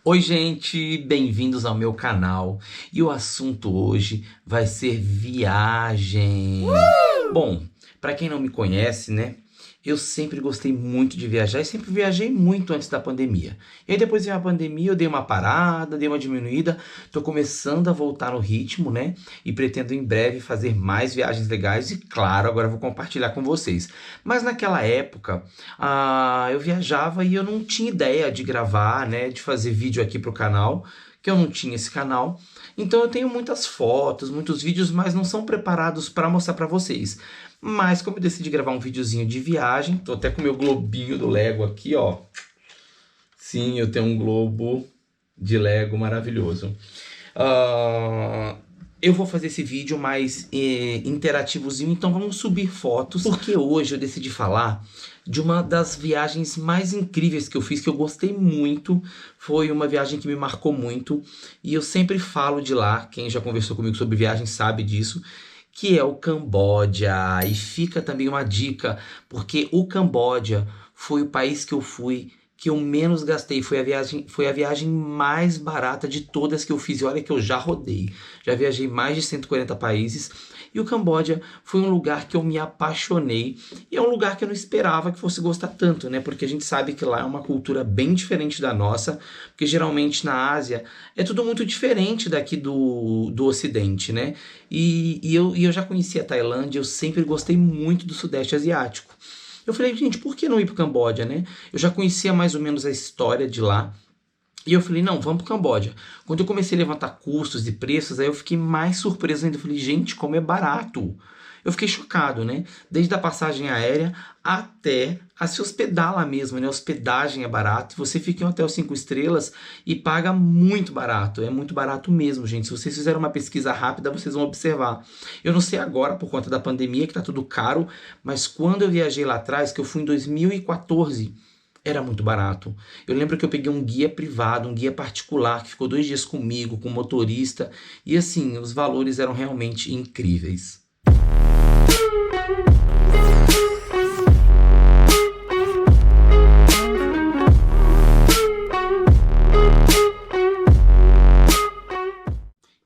Oi, gente, bem-vindos ao meu canal. E o assunto hoje vai ser viagem. Bom, para quem não me conhece, né? Eu sempre gostei muito de viajar e sempre viajei muito antes da pandemia. E aí depois veio a pandemia, eu dei uma parada, dei uma diminuída, tô começando a voltar no ritmo, né? E pretendo em breve fazer mais viagens legais e claro, agora eu vou compartilhar com vocês. Mas naquela época, eu viajava e eu não tinha ideia de gravar, né? De fazer vídeo aqui pro canal, que eu não tinha esse canal. Então eu tenho muitas fotos, muitos vídeos, mas não são preparados para mostrar para vocês. Mas como eu decidi gravar um videozinho de viagem, tô até com o meu globinho do Lego aqui, ó. Sim, eu tenho um globo de Lego maravilhoso. Eu vou fazer esse vídeo mais interativozinho, então vamos subir fotos. Porque hoje eu decidi falar de uma das viagens mais incríveis que eu fiz, que eu gostei muito. Foi uma viagem que me marcou muito. E eu sempre falo de lá, quem já conversou comigo sobre viagem sabe disso, que é o Camboja. E fica também uma dica, porque o Camboja foi o país que eu fui que eu menos gastei. Foi a viagem mais barata de todas que eu fiz. E olha que eu já rodei. Já viajei mais de 140 países. E o Camboja foi um lugar que eu me apaixonei. E é um lugar que eu não esperava que fosse gostar tanto, né? Porque a gente sabe que lá é uma cultura bem diferente da nossa. Porque geralmente na Ásia é tudo muito diferente daqui do Ocidente, né? E eu já conheci a Tailândia, eu sempre gostei muito do Sudeste Asiático. Eu falei, gente, por que não ir pro Camboja, né? Eu já conhecia mais ou menos a história de lá. E eu falei, não, vamos pro Camboja. Quando eu comecei a levantar custos e preços, aí eu fiquei mais surpreso ainda. Eu falei, gente, como é barato. Eu fiquei chocado, né? Desde a passagem aérea até a se hospedar lá mesmo, né? A hospedagem é barato. Você fica em hotel 5 estrelas e paga muito barato. É muito barato mesmo, gente. Se vocês fizerem uma pesquisa rápida, vocês vão observar. Eu não sei agora, por conta da pandemia, que tá tudo caro, mas quando eu viajei lá atrás, que eu fui em 2014, era muito barato. Eu lembro que eu peguei um guia privado, um guia particular, que ficou 2 dias comigo, com motorista. E assim, os valores eram realmente incríveis.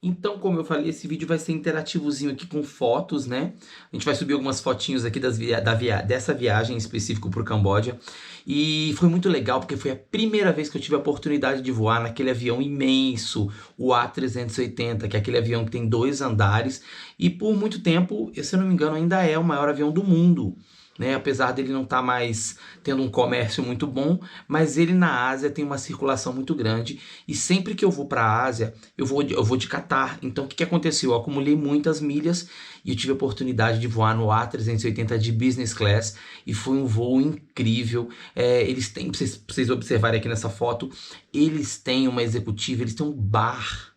Então, como eu falei, esse vídeo vai ser interativozinho aqui com fotos, né? A gente vai subir algumas fotinhos aqui dessa viagem em específico para o Camboja. E foi muito legal porque foi a primeira vez que eu tive a oportunidade de voar naquele avião imenso, o A380, que é aquele avião que tem 2 andares. E por muito tempo, se eu não me engano, ainda é o maior avião do mundo, né? Apesar dele não estar mais tendo um comércio muito bom, mas ele na Ásia tem uma circulação muito grande. E sempre que eu vou para a Ásia, eu vou de Qatar. Então o que aconteceu? Eu acumulei muitas milhas e eu tive a oportunidade de voar no A380 de business class e foi um voo incrível. Eles têm, pra vocês observarem aqui nessa foto, eles têm uma executiva, eles têm um bar.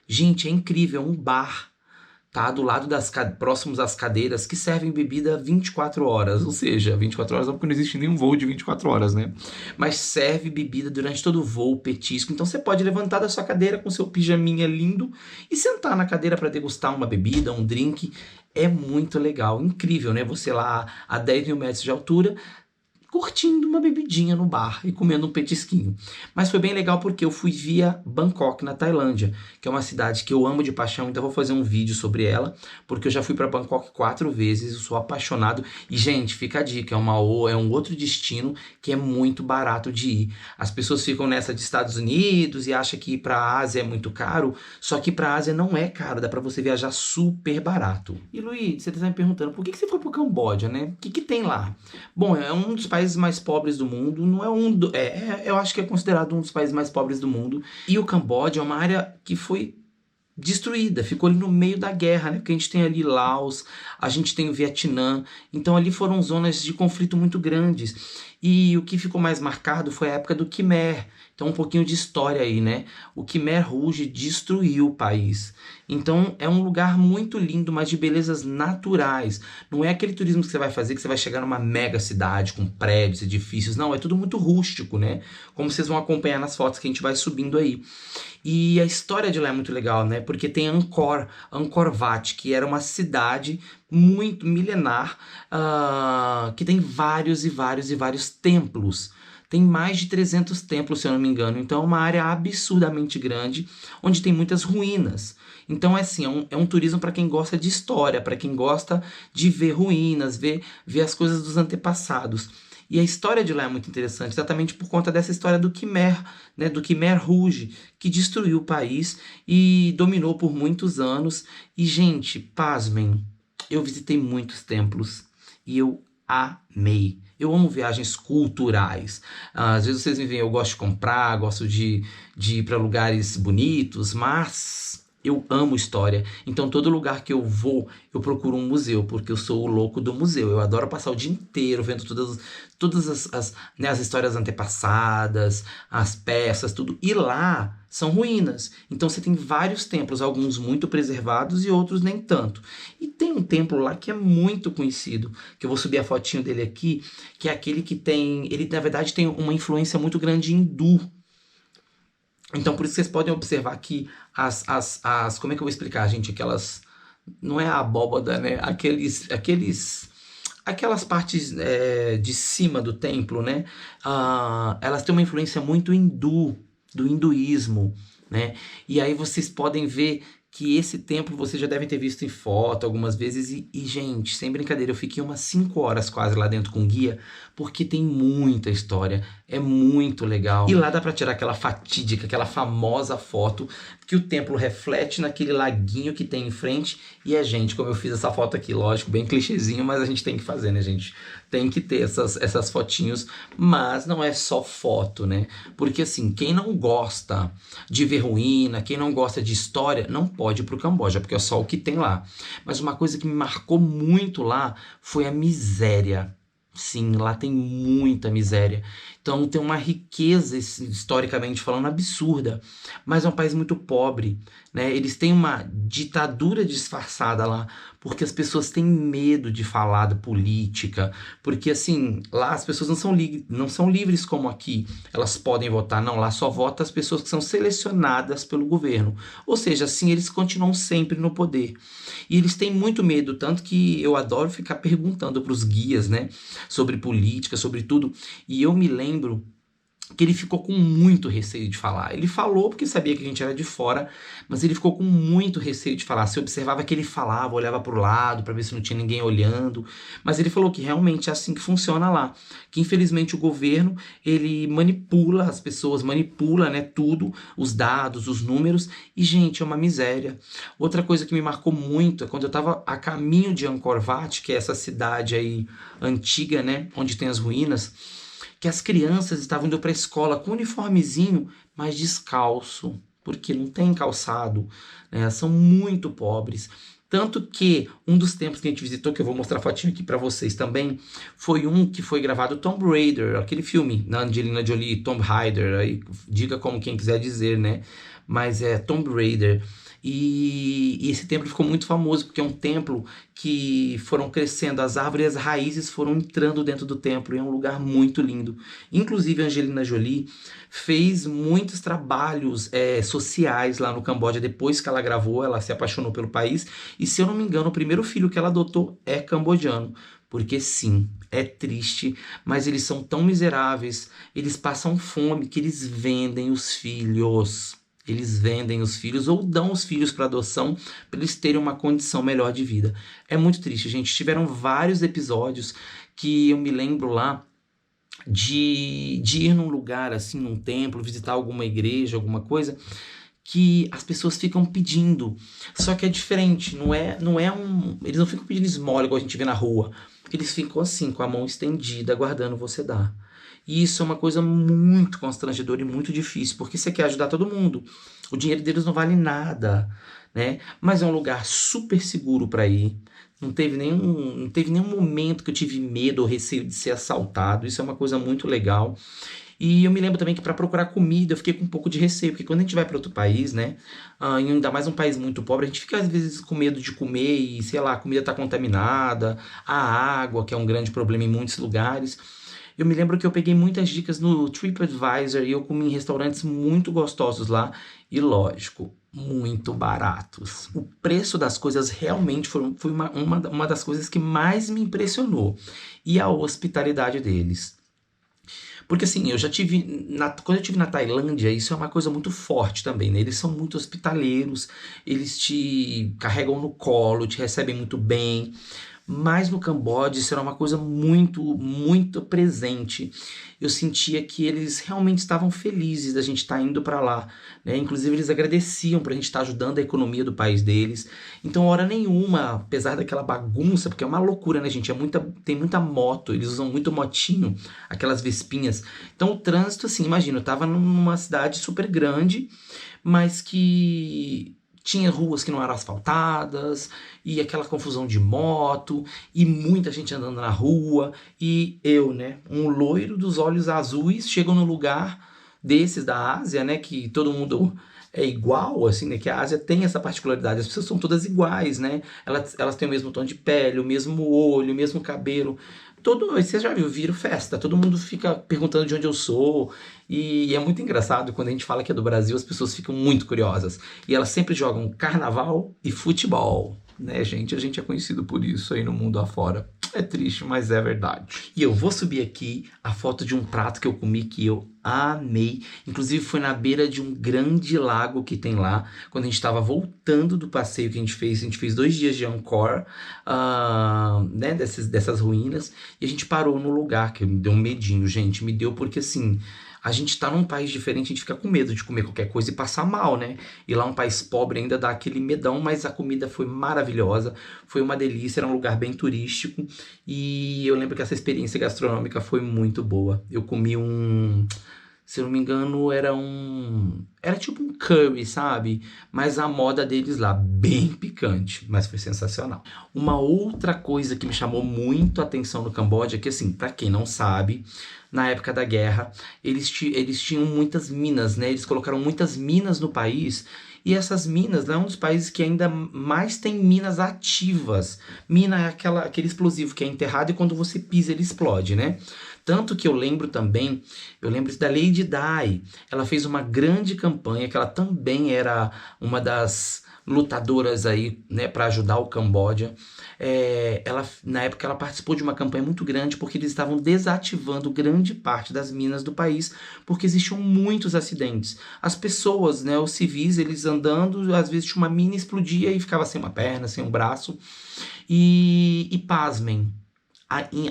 Gente, é incrível, é um bar. Tá do lado próximos às cadeiras que servem bebida 24 horas, ou seja, 24 horas não, porque não existe nenhum voo de 24 horas, né? Mas serve bebida durante todo o voo, petisco. Então você pode levantar da sua cadeira com seu pijaminha lindo e sentar na cadeira para degustar uma bebida, um drink. É muito legal, incrível, né? Você lá a 10 mil metros de altura, curtindo uma bebidinha no bar e comendo um petisquinho. Mas foi bem legal porque eu fui via Bangkok, na Tailândia, que é uma cidade que eu amo de paixão, então eu vou fazer um vídeo sobre ela, porque eu já fui para Bangkok 4 vezes, eu sou apaixonado. E, gente, fica a dica, é um outro destino que é muito barato de ir. As pessoas ficam nessa de Estados Unidos e acham que ir para a Ásia é muito caro, só que para a Ásia não é caro, dá para você viajar super barato. E, Luiz, você está me perguntando, por que você foi para o Camboja, né? O que tem lá? Bom, é um dos países mais pobres do mundo, não é eu acho que é considerado um dos países mais pobres do mundo. E o Camboja é uma área que foi destruída, ficou ali no meio da guerra, né? Porque a gente tem ali Laos, a gente tem o Vietnã, então ali foram zonas de conflito muito grandes. E o que ficou mais marcado foi a época do Khmer. Então um pouquinho de história aí, né? O Khmer Rouge destruiu o país. Então é um lugar muito lindo, mas de belezas naturais. Não é aquele turismo que você vai fazer, que você vai chegar numa mega cidade com prédios, edifícios. Não, é tudo muito rústico, né? Como vocês vão acompanhar nas fotos que a gente vai subindo aí. E a história de lá é muito legal, né? Porque tem Angkor Wat, que era uma cidade muito milenar, que tem vários templos. tem mais de 300 templos, se eu não me engano. Então é uma área absurdamente grande, onde tem muitas ruínas. Então é assim, é um turismo para quem gosta de história, para quem gosta de ver ruínas, ver as coisas dos antepassados. E a história de lá é muito interessante, exatamente por conta dessa história do Khmer, né, do Khmer Rouge, que destruiu o país e dominou por muitos anos. E, gente, pasmem, eu visitei muitos templos e eu amei. Eu amo viagens culturais. Às vezes vocês me veem, eu gosto de comprar, gosto de ir para lugares bonitos, mas eu amo história. Então, todo lugar que eu vou, eu procuro um museu, porque eu sou o louco do museu. Eu adoro passar o dia inteiro vendo todas né, as histórias antepassadas, as peças, tudo. E lá são ruínas. Então, você tem vários templos, alguns muito preservados e outros nem tanto. E tem um templo lá que é muito conhecido, que eu vou subir a fotinho dele aqui, que é aquele que tem... Ele, na verdade, tem uma influência muito grande hindu. Então, por isso vocês podem observar que como é que eu vou explicar, gente? Aquelas, não é a abóbada, né? Aquelas partes de cima do templo, né? Elas têm uma influência muito hindu, do hinduísmo, né? E aí vocês podem ver que esse templo vocês já devem ter visto em foto algumas vezes gente, sem brincadeira, eu fiquei umas 5 horas quase lá dentro com guia, porque tem muita história, é muito legal. E lá dá pra tirar aquela fatídica, aquela famosa foto que o templo reflete naquele laguinho que tem em frente e gente, como eu fiz essa foto aqui, lógico, bem clichêzinho, mas a gente tem que fazer, né, gente? Tem que ter essas fotinhos, mas não é só foto, né? Porque assim, quem não gosta de ver ruína, quem não gosta de história, não pode ir pro Camboja, porque é só o que tem lá. Mas uma coisa que me marcou muito lá foi a miséria. Sim, lá tem muita miséria. Então tem uma riqueza, historicamente falando, absurda. Mas é um país muito pobre, né? Eles têm uma ditadura disfarçada lá, porque as pessoas têm medo de falar da política. Porque, assim, lá as pessoas não são livres como aqui. Elas podem votar. Não, lá só vota as pessoas que são selecionadas pelo governo. Ou seja, assim, eles continuam sempre no poder. E eles têm muito medo, tanto que eu adoro ficar perguntando para os guias, né? Sobre política, sobre tudo. E eu me lembro que ele ficou com muito receio de falar. Ele falou porque sabia que a gente era de fora, mas ele ficou com muito receio de falar. Você observava que ele falava, olhava para o lado para ver se não tinha ninguém olhando, mas ele falou que realmente é assim que funciona lá, que infelizmente o governo, ele manipula as pessoas, manipula, né, tudo, os dados, os números, e gente, é uma miséria. Outra coisa que me marcou muito é quando eu estava a caminho de Angkor Wat, que é essa cidade aí antiga, né, onde tem as ruínas, que as crianças estavam indo para a escola com uniformezinho, mas descalço, porque não tem calçado, né? São muito pobres. Tanto que um dos templos que a gente visitou, que eu vou mostrar a fotinho aqui para vocês também, foi um que foi gravado Tomb Raider, aquele filme, na Angelina Jolie, Tomb Raider, aí diga como quem quiser dizer, né? Mas é Tomb Raider. E esse templo ficou muito famoso, porque é um templo que foram crescendo, as árvores e as raízes foram entrando dentro do templo, e é um lugar muito lindo. Inclusive, a Angelina Jolie fez muitos trabalhos sociais lá no Camboja, depois que ela gravou, ela se apaixonou pelo país, e se eu não me engano, o primeiro filho que ela adotou é cambodjano. Porque sim, é triste, mas eles são tão miseráveis, eles passam fome, que eles vendem os filhos. Eles vendem os filhos ou dão os filhos para adoção para eles terem uma condição melhor de vida. É muito triste, gente. Tiveram vários episódios que eu me lembro lá de ir num lugar, assim, num templo, visitar alguma igreja, alguma coisa, que as pessoas ficam pedindo. Só que é diferente, eles não ficam pedindo esmola igual a gente vê na rua. Eles ficam assim, com a mão estendida, aguardando você dar. E isso é uma coisa muito constrangedora e muito difícil, porque você quer ajudar todo mundo. O dinheiro deles não vale nada, né? Mas é um lugar super seguro para ir. Não teve nenhum momento que eu tive medo ou receio de ser assaltado. Isso é uma coisa muito legal. E eu me lembro também que para procurar comida eu fiquei com um pouco de receio, porque quando a gente vai para outro país, né, e ainda mais um país muito pobre, a gente fica às vezes com medo de comer e, sei lá, a comida tá contaminada, a água, que é um grande problema em muitos lugares. Eu me lembro que eu peguei muitas dicas no TripAdvisor e eu comi em restaurantes muito gostosos lá e, lógico, muito baratos. O preço das coisas realmente foi uma das coisas que mais me impressionou. E a hospitalidade deles. Porque assim, eu já tive. Quando eu tive na Tailândia, isso é uma coisa muito forte também, né? Eles são muito hospitaleiros, eles te carregam no colo, te recebem muito bem. Mas no Camboja isso era uma coisa muito, muito presente. Eu sentia que eles realmente estavam felizes da gente estar indo para lá, né? Inclusive eles agradeciam por a gente estar ajudando a economia do país deles. Então, hora nenhuma, apesar daquela bagunça, porque é uma loucura, né, gente? Tem muita moto, eles usam muito motinho, aquelas vespinhas. Então, o trânsito, assim, imagina, eu tava numa cidade super grande, mas que tinha ruas que não eram asfaltadas, e aquela confusão de moto, e muita gente andando na rua, e eu, né, um loiro dos olhos azuis, chego num lugar desses da Ásia, né, que todo mundo é igual, assim, né, que a Ásia tem essa particularidade, as pessoas são todas iguais, né, elas têm o mesmo tom de pele, o mesmo olho, o mesmo cabelo, você já viu, vira festa, todo mundo fica perguntando de onde eu sou, e é muito engraçado quando a gente fala que é do Brasil, as pessoas ficam muito curiosas. E elas sempre jogam carnaval e futebol. Né, gente? A gente é conhecido por isso aí no mundo afora. É triste, mas é verdade. E eu vou subir aqui a foto de um prato que eu comi que eu amei. Inclusive foi na beira de um grande lago que tem lá. Quando a gente estava voltando do passeio que a gente fez 2 dias de Angkor, né, dessas ruínas. E a gente parou no lugar que me deu um medinho, gente. Me deu porque assim, a gente tá num país diferente, a gente fica com medo de comer qualquer coisa e passar mal, né? E lá um país pobre ainda dá aquele medão, mas a comida foi maravilhosa, foi uma delícia, era um lugar bem turístico e eu lembro que essa experiência gastronômica foi muito boa. Eu comi se eu não me engano, era tipo um curry, sabe? Mas a moda deles lá, bem picante, mas foi sensacional. Uma outra coisa que me chamou muito a atenção no Camboja, que assim, pra quem não sabe, na época da guerra, eles tinham muitas minas, né? Eles colocaram muitas minas no país. E essas minas, né, é um dos países que ainda mais tem minas ativas. Mina é aquele explosivo que é enterrado e quando você pisa ele explode, né? Tanto que eu lembro também, eu lembro da Lady Di. Ela fez uma grande campanha, que ela também era uma das lutadoras aí, né, para ajudar o Camboja. Na época ela participou de uma campanha muito grande porque eles estavam desativando grande parte das minas do país porque existiam muitos acidentes. As pessoas, né, os civis, eles andando, às vezes tinha uma mina explodia e ficava sem uma perna, sem um braço. E pasmem,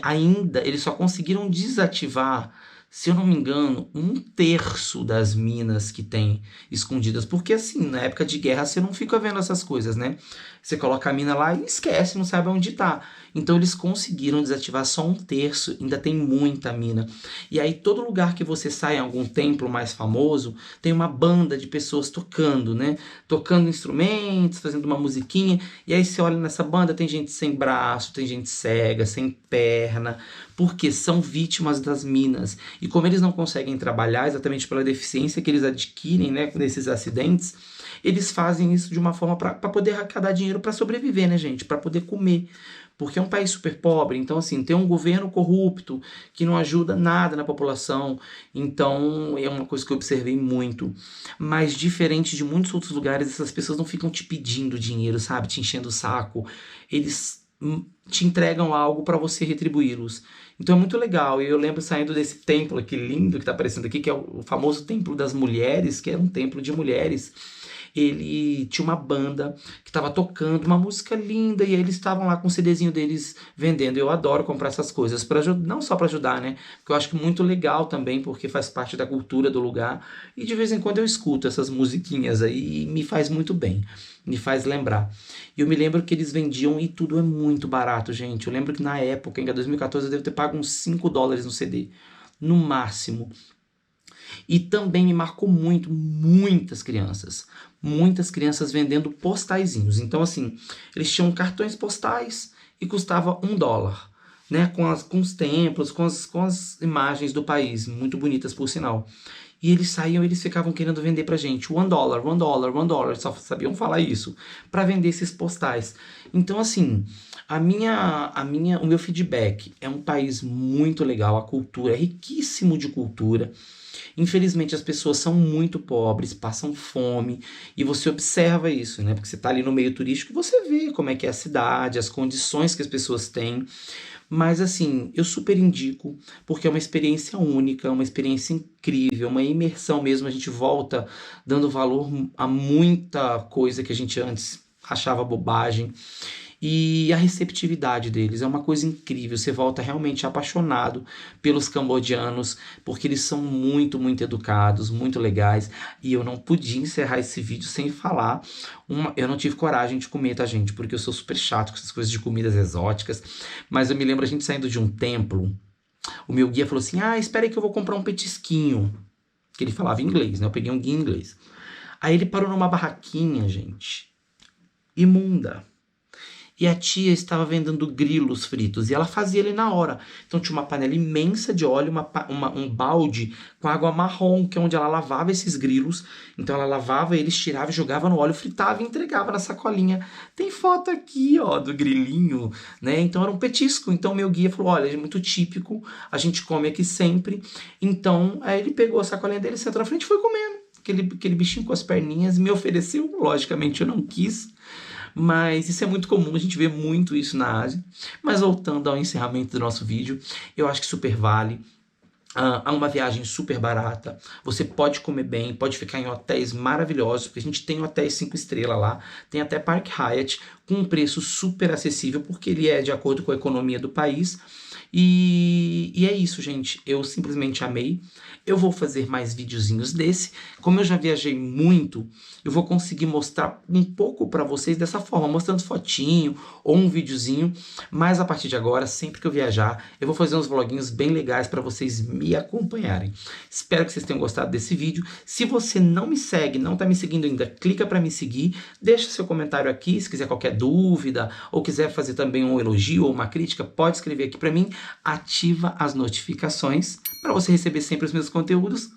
ainda eles só conseguiram desativar, se eu não me engano, 1/3 das minas que tem escondidas. Porque assim, na época de guerra você não fica vendo essas coisas, né? Você coloca a mina lá e esquece, não sabe onde tá. Então eles conseguiram desativar só 1/3, ainda tem muita mina. E aí todo lugar que você sai em algum templo mais famoso, tem uma banda de pessoas tocando, né? Tocando instrumentos, fazendo uma musiquinha. E aí você olha nessa banda, tem gente sem braço, tem gente cega, sem perna, porque são vítimas das minas. E como eles não conseguem trabalhar exatamente pela deficiência que eles adquirem, né, nesses acidentes, eles fazem isso de uma forma para poder arrecadar dinheiro para sobreviver, né, gente? Para poder comer. Porque é um país super pobre, então assim, tem um governo corrupto que não ajuda nada na população, então é uma coisa que eu observei muito. Mas diferente de muitos outros lugares, essas pessoas não ficam te pedindo dinheiro, sabe? Te enchendo o saco. Eles te entregam algo para você retribuí-los. Então é muito legal. E eu lembro saindo desse templo aqui lindo que tá aparecendo aqui, que é o famoso Templo das Mulheres, que era um templo de mulheres. Ele tinha uma banda que estava tocando uma música linda e aí eles estavam lá com o CDzinho deles vendendo. Eu adoro comprar essas coisas, não só para ajudar, né? Porque eu acho que muito legal também, porque faz parte da cultura do lugar. E de vez em quando eu escuto essas musiquinhas aí e me faz muito bem, me faz lembrar. E eu me lembro que eles vendiam e tudo é muito barato, gente. Eu lembro que na época, em 2014, eu devo ter pago uns $5 no CD, no máximo. E também me marcou muito, muitas crianças vendendo postaizinhos. Então, assim, eles tinham cartões postais e custava $1, né? Com os templos, com as imagens do país, muito bonitas por sinal. E eles saíam, eles ficavam querendo vender pra gente $1, $1, $1, só sabiam falar isso, para vender esses postais. Então, assim, o meu feedback é um país muito legal, a cultura é riquíssimo de cultura. Infelizmente as pessoas são muito pobres, passam fome, e você observa isso, né? Porque você está ali no meio turístico e você vê como é que é a cidade, as condições que as pessoas têm. Mas assim, eu super indico, porque é uma experiência única, uma experiência incrível, uma imersão mesmo. A gente volta dando valor a muita coisa que a gente antes achava bobagem. E a receptividade deles é uma coisa incrível. Você volta realmente apaixonado pelos cambodianos, porque eles são muito, muito educados, muito legais. E eu não podia encerrar esse vídeo sem falar. Eu não tive coragem de comer, tá, gente? Porque eu sou super chato com essas coisas de comidas exóticas. Mas eu me lembro a gente saindo de um templo. O meu guia falou assim: ah, espera aí que eu vou comprar um petisquinho. Que ele falava inglês, né? Eu peguei um guia em inglês. Aí ele parou numa barraquinha, gente, imunda. E a tia estava vendendo grilos fritos e ela fazia ele na hora. Então tinha uma panela imensa de óleo, um balde com água marrom, que é onde ela lavava esses grilos. Então ela lavava eles, tirava, jogava no óleo, fritava e entregava na sacolinha. Tem foto aqui, ó, do grilinho, né? Então era um petisco. Então meu guia falou: olha, é muito típico, a gente come aqui sempre. Então aí ele pegou a sacolinha dele, sentou na frente e foi comendo. Aquele bichinho com as perninhas, me ofereceu, logicamente eu não quis. Mas isso é muito comum, a gente vê muito isso na Ásia. Mas voltando ao encerramento do nosso vídeo, eu acho que super vale. É uma viagem super barata, você pode comer bem, pode ficar em hotéis maravilhosos, porque a gente tem hotéis 5 estrelas lá, tem até Park Hyatt, com um preço super acessível, porque ele é de acordo com a economia do país. E é isso, gente, eu simplesmente amei. Eu vou fazer mais videozinhos desse. Como eu já viajei muito, eu vou conseguir mostrar um pouco para vocês dessa forma, mostrando fotinho ou um videozinho. Mas a partir de agora, sempre que eu viajar, eu vou fazer uns vloguinhos bem legais para vocês me acompanharem. Espero que vocês tenham gostado desse vídeo. Se você não me segue, não está me seguindo ainda, clica para me seguir. Deixa seu comentário aqui, se quiser qualquer dúvida ou quiser fazer também um elogio ou uma crítica, pode escrever aqui para mim. Ativa as notificações para você receber sempre os meus conteúdos.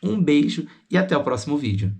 Um beijo e até o próximo vídeo.